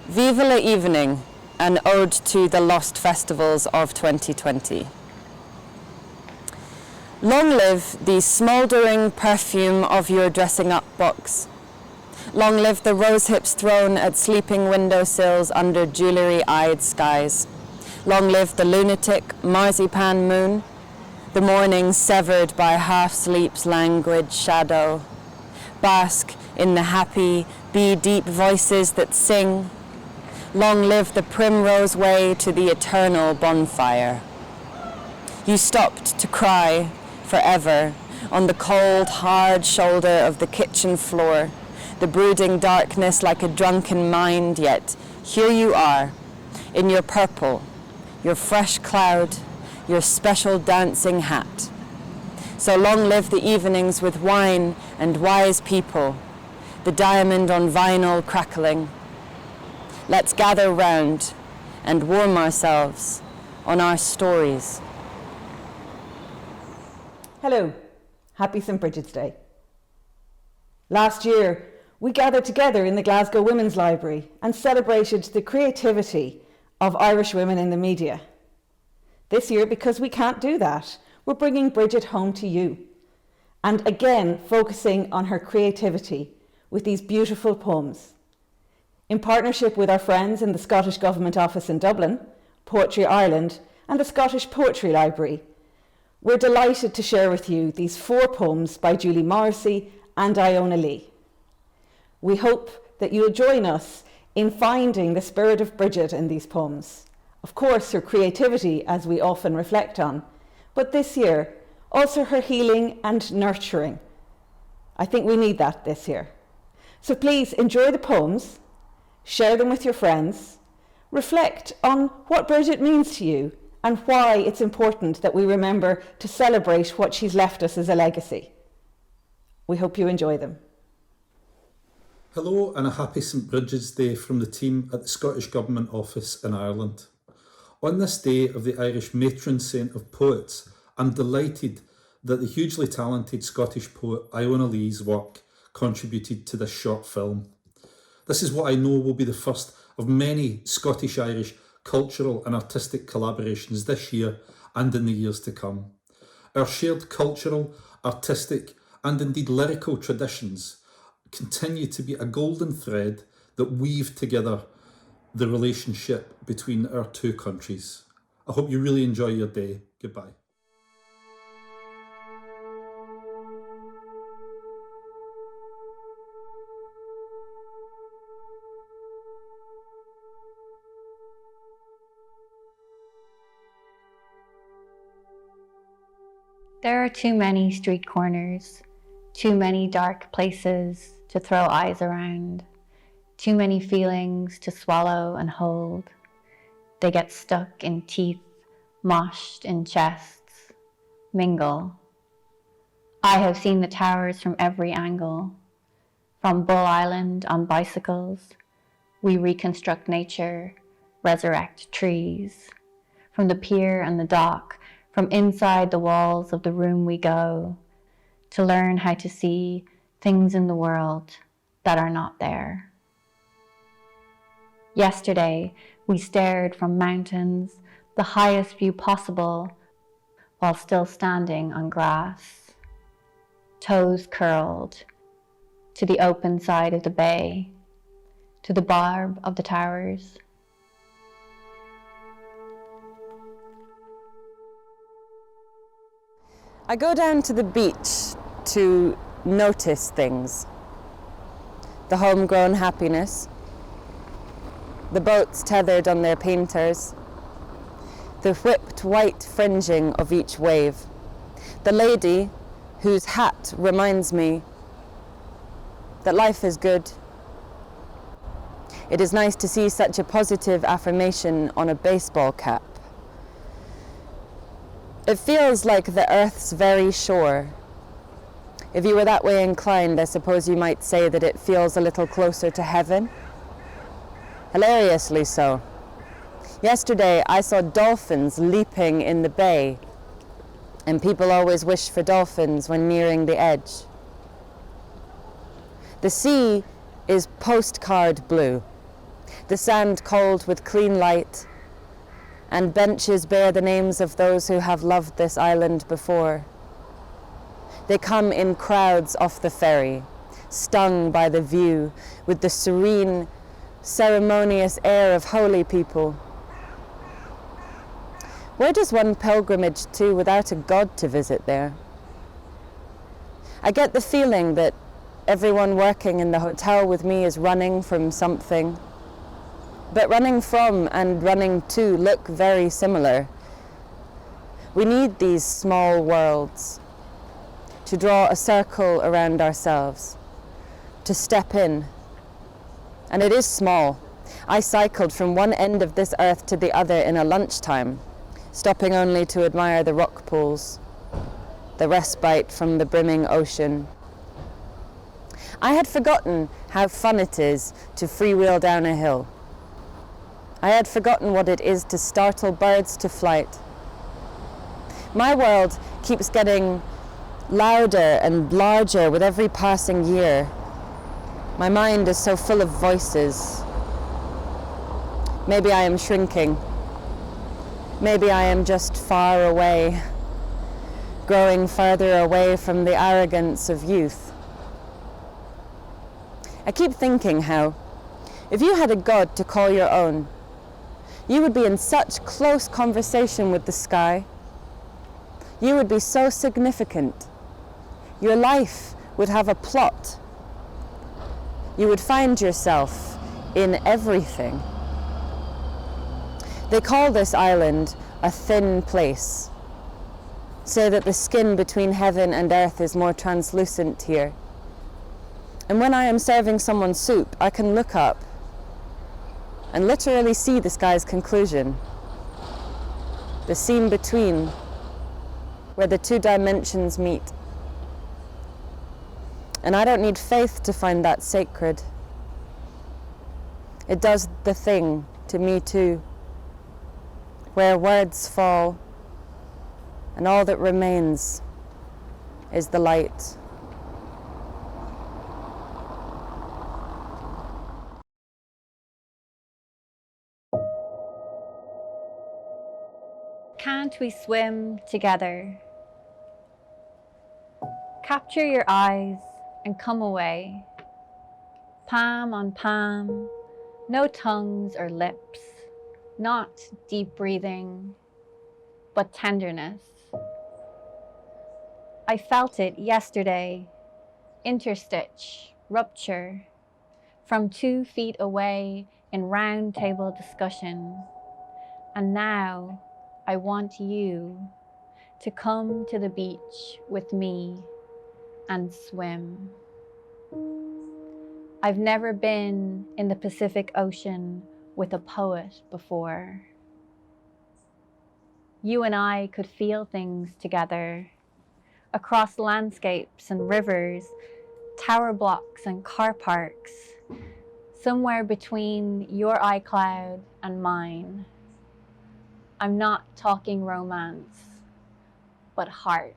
Viva la Evening, an ode to the lost festivals of 2020. Long live the smouldering perfume of your dressing up box. Long live the rose hips thrown at sleeping windowsills under jewellery-eyed skies. Long live the lunatic marzipan moon, the morning severed by half-sleep's languid shadow. Bask in the happy, bee-deep voices that sing. Long live the primrose way to the eternal bonfire. You stopped to cry forever on the cold, hard shoulder of the kitchen floor, the brooding darkness like a drunken mind, yet here you are, in your purple, your fresh cloud, your special dancing hat. So long live the evenings with wine and wise people, the diamond on vinyl crackling. Let's gather round and warm ourselves on our stories. Hello, happy St. Brigid's Day. Last year, we gathered together in the Glasgow Women's Library and celebrated the creativity of Irish women in the media. This year, because we can't do that, we're bringing Brigid home to you, and again focusing on her creativity with these beautiful poems. In partnership with our friends in the Scottish Government Office in Dublin, Poetry Ireland, and the Scottish Poetry Library, we're delighted to share with you these 4 poems by Julie Morrissy and Iona Lee. We hope that you'll join us in finding the spirit of Brigid in these poems. Of course, her creativity, as we often reflect on, but this year, also her healing and nurturing. I think we need that this year. So please enjoy the poems, share them with your friends, reflect on what Brigid means to you and why it's important that we remember to celebrate what she's left us as a legacy. We hope you enjoy them. Hello and a happy St. Brigid's Day from the team at the Scottish Government Office in Ireland. On this day of the Irish Matron Saint of Poets, I'm delighted that the hugely talented Scottish poet Iona Lee's work contributed to this short film. This is what I know will be the first of many Scottish-Irish cultural and artistic collaborations this year and in the years to come. Our shared cultural, artistic and indeed lyrical traditions continue to be a golden thread that weave together the relationship between our 2 countries. I hope you really enjoy your day. Goodbye. There are too many street corners, too many dark places to throw eyes around, too many feelings to swallow and hold. They get stuck in teeth, moshed in chests, mingle. I have seen the towers from every angle. From Bull Island on bicycles, we reconstruct nature, resurrect trees. From the pier and the dock, from inside the walls of the room we go, to learn how to see things in the world that are not there. Yesterday, we stared from mountains, the highest view possible, while still standing on grass, toes curled, to the open side of the bay, to the barb of the towers. I go down to the beach to notice things. The homegrown happiness, the boats tethered on their painters, the whipped white fringing of each wave, the lady whose hat reminds me that life is good. It is nice to see such a positive affirmation on a baseball cap. It feels like the earth's very shore. If you were that way inclined, I suppose you might say that it feels a little closer to heaven. Hilariously so. Yesterday, I saw dolphins leaping in the bay, and people always wish for dolphins when nearing the edge. The sea is postcard blue. the sand cold with clean light, and benches bear the names of those who have loved this island before. They come in crowds off the ferry, stung by the view, with the serene, ceremonious air of holy people. Where does one pilgrimage to without a god to visit there? I get the feeling that everyone working in the hotel with me is running from something, but running from and running to look very similar. We need these small worlds to draw a circle around ourselves, to step in. And it is small. I cycled from one end of this earth to the other in a lunchtime, stopping only to admire the rock pools, the respite from the brimming ocean. I had forgotten how fun it is to freewheel down a hill. I had forgotten what it is to startle birds to flight. My world keeps getting louder and larger with every passing year. My mind is so full of voices. Maybe I am shrinking. Maybe I am just far away, growing further away from the arrogance of youth. I keep thinking how, if you had a god to call your own, you would be in such close conversation with the sky. You would be so significant. Your life would have a plot. You would find yourself in everything. They call this island a thin place, say that the skin between heaven and earth is more translucent here. And when I am serving someone soup, I can look up and literally see the sky's conclusion, the seam between, where the two dimensions meet. And I don't need faith to find that sacred. It does the thing to me too, where words fall and all that remains is the light. Can't we swim together? Capture your eyes and come away. Palm on palm, no tongues or lips, not deep breathing, but tenderness. I felt it yesterday, interstitch, rupture, from 2 feet away in round table discussion. And now I want you to come to the beach with me and swim. I've never been in the Pacific Ocean with a poet before. You and I could feel things together, across landscapes and rivers, tower blocks and car parks, somewhere between your iCloud and mine. I'm not talking romance, but heart.